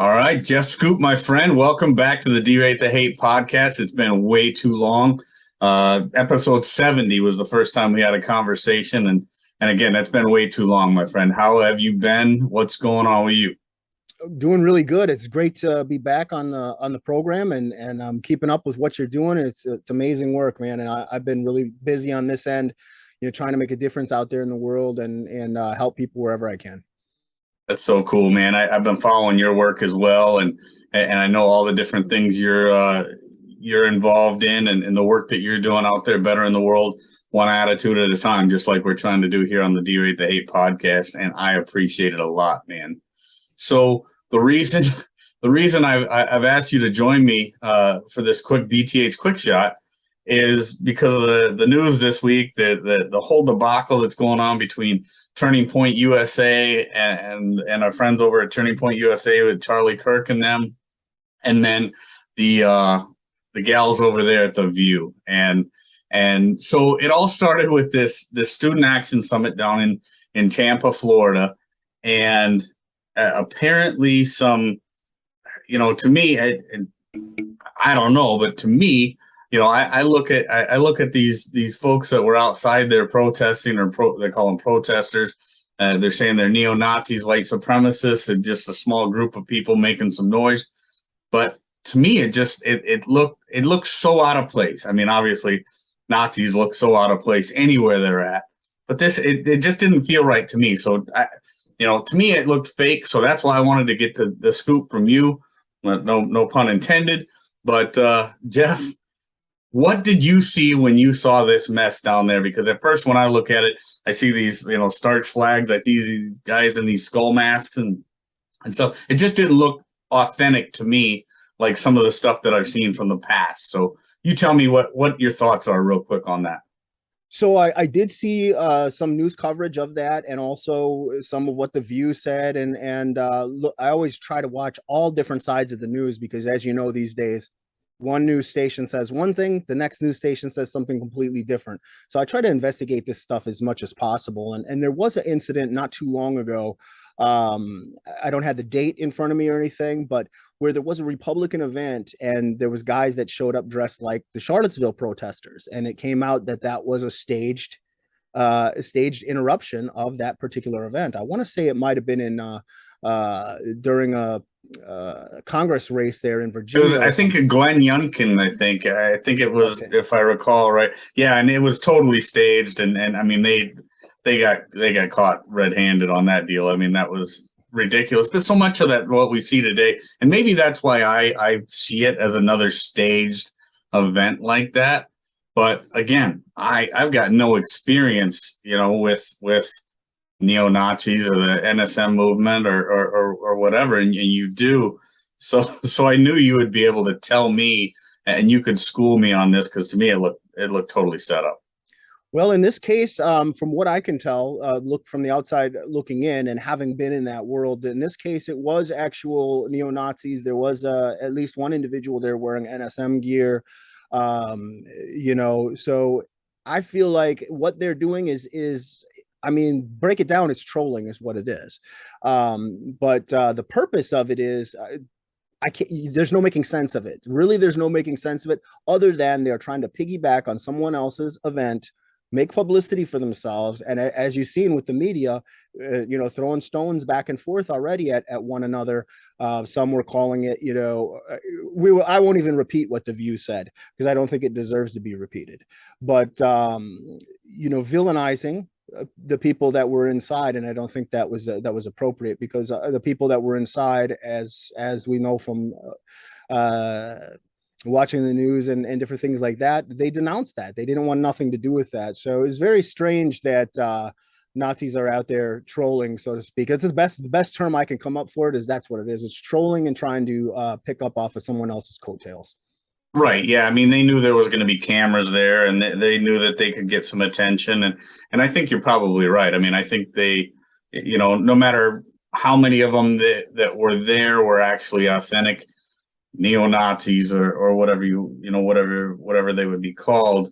All right, Jeff Schoep, my friend, welcome back to the Derate the Hate podcast. It's been way too long. Episode 70 was the first time we had a conversation, and again, that's been way too long, my friend. How have you been? What's going on with you? Doing really good. It's great to be back on the program, and I'm keeping up with what you're doing. It's amazing work, man. And I've been really busy on this end, trying to make a difference out there in the world and help people wherever I can. That's so cool, man. I've been following your work as well, and I know all the different things you're involved in, and the work that you're doing out there, better in the world, one attitude at a time, just like we're trying to do here on the Derate the Hate podcast. And I appreciate it a lot, man. So the reason I've asked you to join me for this quick DTH quick shot is because of the news this week, the whole debacle that's going on between Turning Point USA and our friends over at Turning Point USA with Charlie Kirk and them, and then the gals over there at the View, and so it all started with this student action summit down in Tampa, Florida, and apparently some, to me, I don't know, but to me, I look at these folks that were outside there protesting, they call them protesters. They're saying they're neo-Nazis, white supremacists, and just a small group of people making some noise. But to me, it looked so out of place. I mean, obviously, Nazis look so out of place anywhere they're at, but it just didn't feel right to me. So, to me, it looked fake. So that's why I wanted to get the scoop from you. No pun intended. But Jeff, what did you see when you saw this mess down there? Because at first, when I look at it, I see these, starch flags. I see these guys in these skull masks and stuff. It just didn't look authentic to me, like some of the stuff that I've seen from the past. So you tell me what your thoughts are real quick on that. So I did see some news coverage of that, and also some of what the View said. And look, I always try to watch all different sides of the news, because, as you know, these days, one news station says one thing, the next news station says something completely different. So I try to investigate this stuff as much as possible. And there was an incident not too long ago. I don't have the date in front of me or anything, but where there was a Republican event, and there was guys that showed up dressed like the Charlottesville protesters, and it came out that was a staged interruption of that particular event. I want to say it might have been in during a Congress race there in Virginia. I think Glenn Youngkin. I think it was, okay, if I recall right. Yeah, and it was totally staged, and I mean they got caught red-handed on that deal. I mean, that was ridiculous. But so much of that, what we see today, and maybe that's why I see it as another staged event like that. But again, I've got no experience, with neo-Nazis or the NSM movement or whatever, and you do. So I knew you would be able to tell me, and you could school me on this, because to me it looked totally set up. Well, in this case, from what I can tell, look from the outside looking in, and having been in that world, in this case, it was actual neo-Nazis. There was at least one individual there wearing NSM gear. So I feel like what they're doing is, I mean, break it down, it's trolling is what it is. But the purpose of it is, there's no making sense of it. Really, there's no making sense of it, other than they're trying to piggyback on someone else's event, make publicity for themselves. And as you've seen with the media, throwing stones back and forth already at one another. Some were calling it, I won't even repeat what the View said, because I don't think it deserves to be repeated. But, villainizing the people that were inside, and I don't think that was appropriate, because the people that were inside, as we know from watching the news and different things like that, they denounced that. They didn't want nothing to do with that. So it's very strange that Nazis are out there trolling, so to speak. It's the best term I can come up for it, is that's what it is. It's trolling and trying to pick up off of someone else's coattails. Right. Yeah. I mean, they knew there was going to be cameras there, and they knew that they could get some attention. And I think you're probably right. I mean, I think they, no matter how many of them that were there were actually authentic neo-Nazis or whatever whatever they would be called.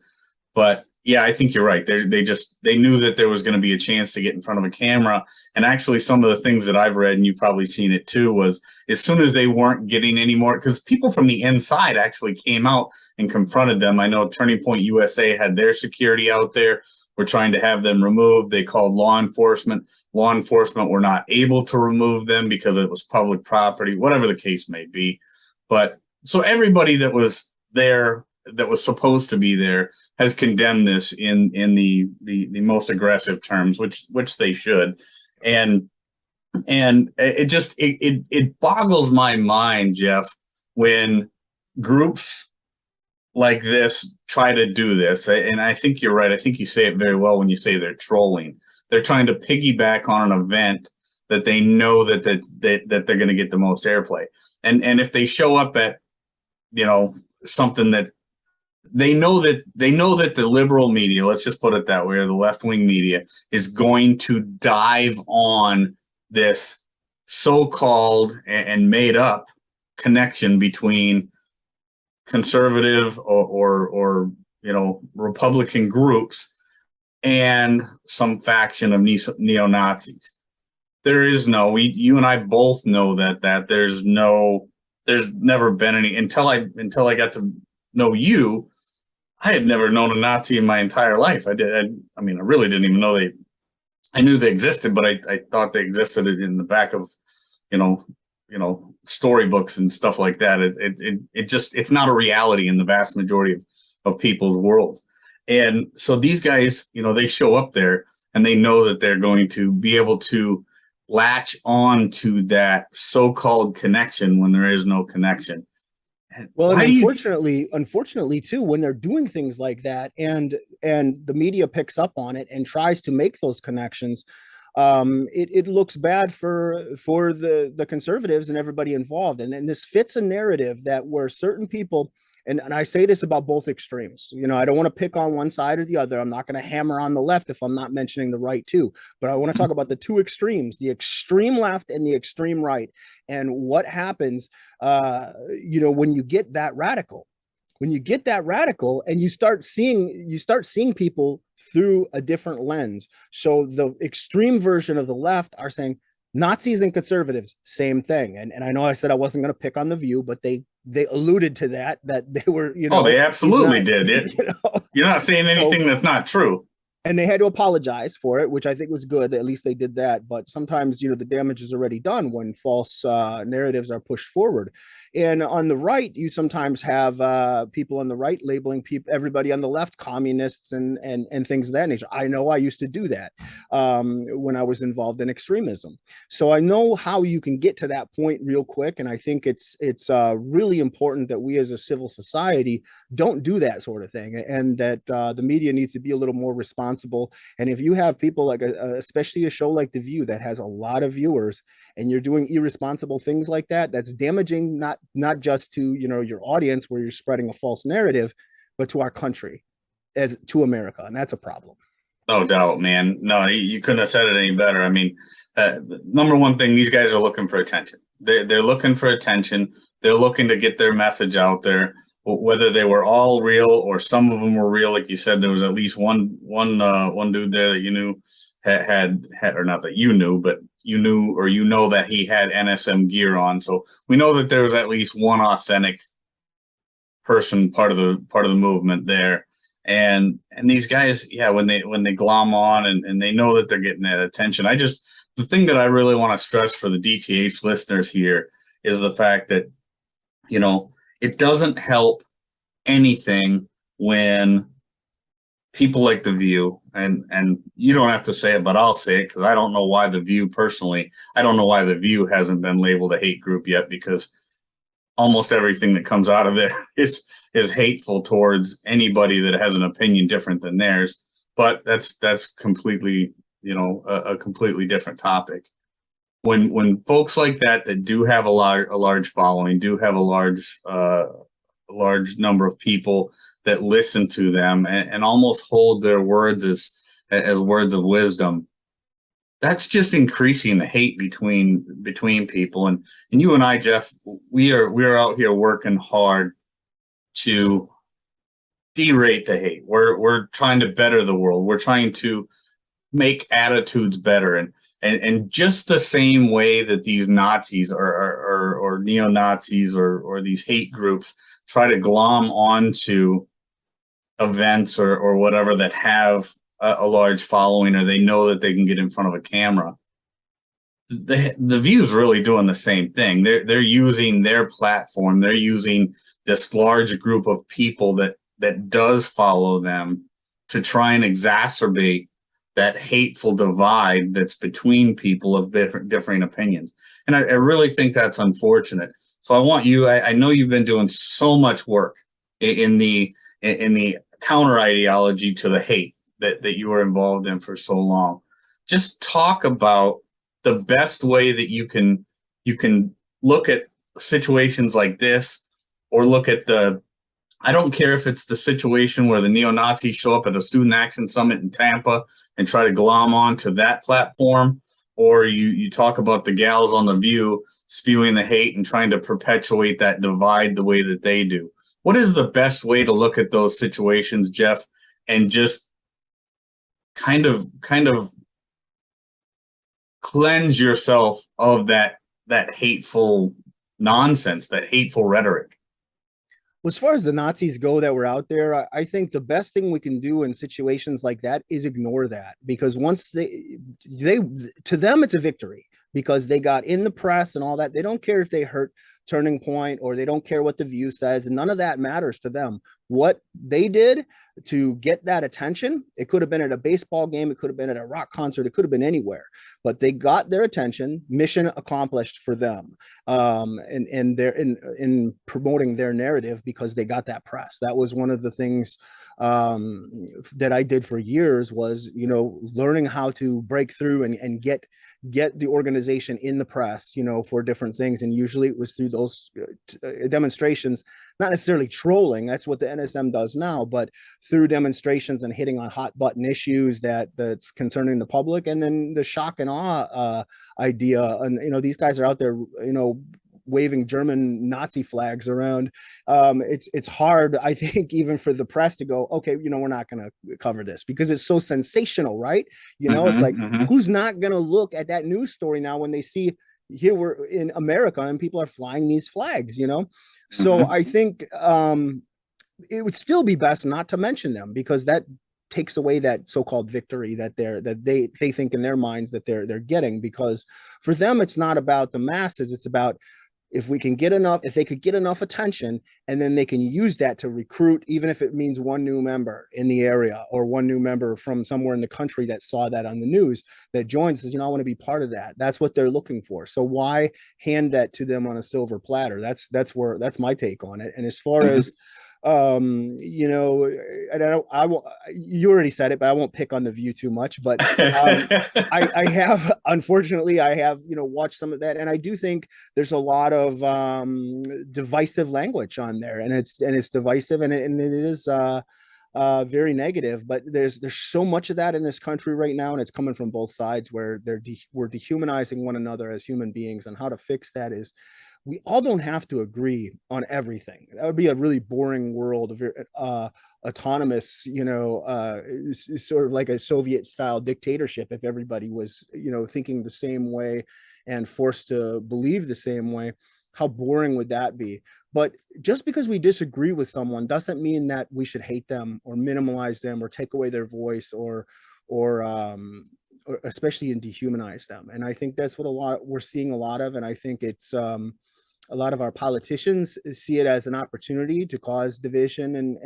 But Yeah, I think you're right. They knew that there was going to be a chance to get in front of a camera. And actually, some of the things that I've read, and you've probably seen it too, was as soon as they weren't getting any more, because people from the inside actually came out and confronted them. I know Turning Point USA had their security out there. We're trying to have them removed. They called law enforcement. Law enforcement were not able to remove them because it was public property, whatever the case may be. But so everybody that was there, that was supposed to be there, has condemned this in the most aggressive terms, which they should. And it boggles my mind, Jeff, when groups like this try to do this. And I think you're right. I think you say it very well when you say they're trolling. They're trying to piggyback on an event that they know that they're going to get the most airplay. And if they show up at, something that they know that the liberal media, let's just put it that way, or the left-wing media, is going to dive on this so-called and made up connection between conservative or Republican groups and some faction of neo-Nazis. There is no, you and I both know that there's never been any, until I got to know you. I had never known a Nazi in my entire life. I really didn't even know I knew they existed, but I thought they existed in the back of, storybooks and stuff like that. It's not a reality in the vast majority of people's worlds. And so these guys, they show up there and they know that they're going to be able to latch on to that so-called connection when there is no connection. Well, and unfortunately too, when they're doing things like that and the media picks up on it and tries to make those connections, it looks bad for the conservatives and everybody involved. And this fits a narrative that where certain people, and I say this about both extremes, I don't want to pick on one side or the other. I'm not going to hammer on the left if I'm not mentioning the right too, but I want to talk about the two extremes, the extreme left and the extreme right. And what happens, when you get that radical, and you start seeing people through a different lens. So the extreme version of the left are saying Nazis and conservatives, same thing. And I know I said I wasn't going to pick on The View, but they alluded to that they were, Oh, they absolutely did. You're not saying anything that's not true. And they had to apologize for it, which I think was good. At least they did that. But sometimes, the damage is already done when false narratives are pushed forward. And on the right, you sometimes have people on the right labeling everybody on the left communists and things of that nature. I know I used to do that when I was involved in extremism. So I know how you can get to that point real quick. And I think it's really important that we as a civil society don't do that sort of thing, and that the media needs to be a little more responsible. And if you have people like especially a show like The View that has a lot of viewers, and you're doing irresponsible things like that, that's damaging not just to your audience where you're spreading a false narrative, but to our country, as to America, and that's a problem. No doubt, man. No, you couldn't have said it any better. I mean, number one thing, these guys are looking for attention. They're looking for attention. They're looking to get their message out there. Whether they were all real or some of them were real, like you said, there was at least one dude there that you knew had or not that you knew, but you knew or that he had NSM gear on. So we know that there was at least one authentic person, part of the movement there. And these guys, yeah, when they glom on and they know that they're getting that attention. The thing that I really want to stress for the DTH listeners here is the fact that, it doesn't help anything when people like The View, and you don't have to say it, but I'll say it because I don't know why The View personally, I don't know why The View hasn't been labeled a hate group yet, because almost everything that comes out of there is hateful towards anybody that has an opinion different than theirs. But that's completely, a completely different topic. When folks like that do have a large following, do have a large number of people that listen to them and almost hold their words as words of wisdom, that's just increasing the hate between people. And you and I, Jeff, we're out here working hard to derate the hate. We're trying to better the world. We're trying to make attitudes better, and just the same way that these Nazis or neo-Nazis or these hate groups try to glom onto events or whatever that have a large following, or they know that they can get in front of a camera. The View's really doing the same thing. They're using their platform. They're using this large group of people that does follow them to try and exacerbate that hateful divide that's between people of differing opinions. And I really think that's unfortunate. So I want you, I know you've been doing so much work in the counter ideology to the hate that you were involved in for so long. Just talk about the best way that you can look at situations like this, or look at I don't care if it's the situation where the neo-Nazis show up at a student action summit in Tampa and try to glom onto that platform, or you talk about the gals on The View spewing the hate and trying to perpetuate that divide the way that they do. What is the best way to look at those situations, Jeff, and just kind of cleanse yourself of that hateful nonsense, that hateful rhetoric? Well, as far as the Nazis go that were out there, I think the best thing we can do in situations like that is ignore that, because once they to them it's a victory because they got in the press and all that. They don't care if they hurt Turning Point, or they don't care what The View says, and none of that matters to them. What they did to get that attention, it could have been at a baseball game, it could have been at a rock concert, it could have been anywhere, but they got their attention. Mission accomplished for them, and they're in promoting their narrative because they got that press. That was one of the things that I did for years, was learning how to break through and get the organization in the press, for different things. And usually it was through those demonstrations, not necessarily trolling. That's what the NSM does now, but through demonstrations and hitting on hot button issues that's concerning the public. And then the shock and awe idea. And, these guys are out there, waving German Nazi flags around. It's hard, I think, even for the press to go, okay, we're not going to cover this because it's so sensational, right? It's like, who's not going to look at that news story now when they see here we're in America and people are flying these flags, So I think it would still be best not to mention them, because that takes away that so-called victory that they think in their minds that they're getting. Because for them, it's not about the masses, it's about if they could get enough attention, and then they can use that to recruit, even if it means one new member in the area or one new member from somewhere in the country that saw that on the news that joins, says, I want to be part of that. That's what they're looking for. So why hand that to them on a silver platter? That's my take on it. And as far as and I won't, you already said it, but I won't pick on The View too much, but I have, unfortunately, watched some of that, and I do think there's a lot of divisive language on there, and it's divisive, and it is very negative. But there's so much of that in this country right now, and it's coming from both sides, where we're dehumanizing one another as human beings. And how to fix that is, we all don't have to agree on everything. That would be a really boring world of autonomous, sort of like a Soviet style dictatorship, if everybody was, thinking the same way and forced to believe the same way. How boring would that be? But just because we disagree with someone doesn't mean that we should hate them or minimize them or take away their voice or especially and dehumanize them. And I think that's what we're seeing a lot of. And I think it's a lot of our politicians see it as an opportunity to cause division and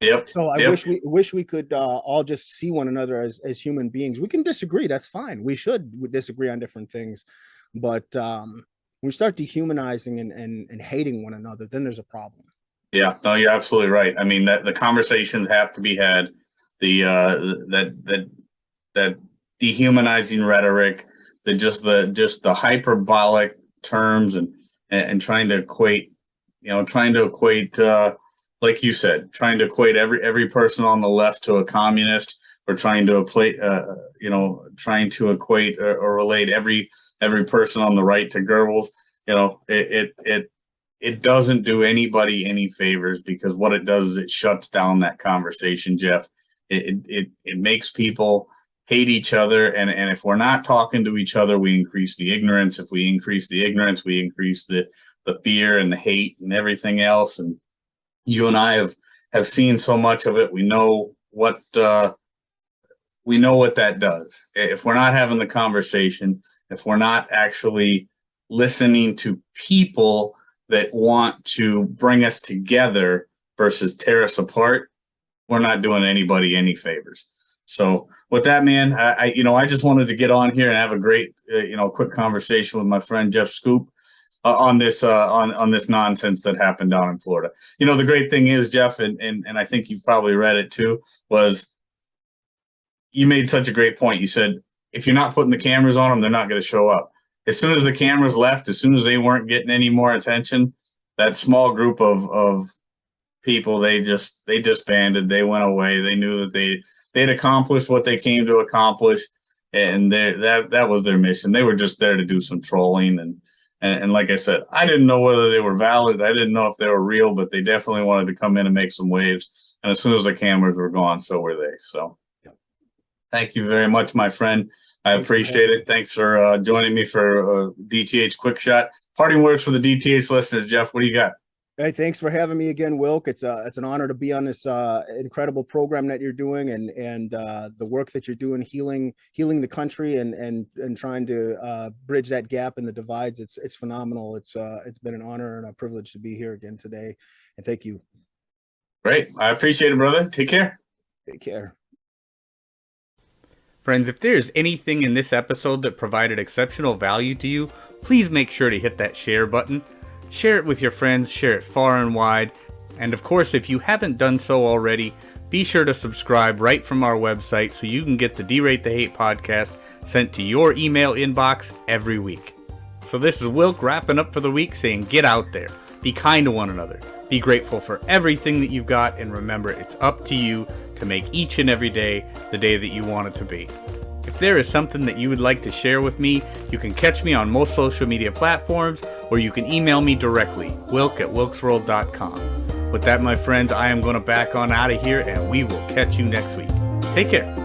Yep. So I wish we could all just see one another as human beings. We can disagree, that's fine. We should disagree on different things, but when we start dehumanizing and hating one another, then there's a problem. Yeah, no, you're absolutely right. I mean, that the conversations have to be had. That dehumanizing rhetoric, the hyperbolic terms and trying to equate, like you said, trying to equate every person on the left to a communist, or trying to equate, or relate every person on the right to Goebbels. it doesn't do anybody any favors, because what it does is it shuts down that conversation, Jeff. It makes people hate each other. And if we're not talking to each other, we increase the ignorance. If we increase the ignorance, we increase the fear and the hate and everything else. And you and I have seen so much of it. We know what that does. If we're not having the conversation, if we're not actually listening to people that want to bring us together versus tear us apart, we're not doing anybody any favors. So with that, man, I just wanted to get on here and have a great, quick conversation with my friend Jeff Schoep on this nonsense that happened down in Florida. The great thing is, Jeff, and I think you've probably read it too, was you made such a great point. You said, if you're not putting the cameras on them, they're not going to show up. As soon as the cameras left, as soon as they weren't getting any more attention, that small group of people, they disbanded. They went away. They knew that they'd accomplished what they came to accomplish, and that was their mission. They were just there to do some trolling, and like I said, I didn't know whether they were valid. I didn't know if they were real, but they definitely wanted to come in and make some waves. And as soon as the cameras were gone, so were they. So thank you very much, my friend. I appreciate it. Thanks for joining me for DTH Quick Shot. Parting words for the DTH listeners, Jeff. What do you got? Hey, thanks for having me again, Wilk. It's an honor to be on this incredible program that you're doing, and the work that you're doing, healing the country and trying to bridge that gap and the divides. It's phenomenal. It's been an honor and a privilege to be here again today, and thank you. Great. I appreciate it, brother. Take care. Take care. Friends, if there's anything in this episode that provided exceptional value to you, please make sure to hit that share button. Share it with your friends, share it far and wide. And of course, if you haven't done so already, be sure to subscribe right from our website so you can get the Derate the Hate podcast sent to your email inbox every week. So this is Wilk wrapping up for the week, saying get out there, be kind to one another, be grateful for everything that you've got, and remember, it's up to you to make each and every day the day that you want it to be. If there is something that you would like to share with me, you can catch me on most social media platforms, or you can email me directly, wilk@wilksworld.com. With that, my friends, I am going to back on out of here, and we will catch you next week. Take care.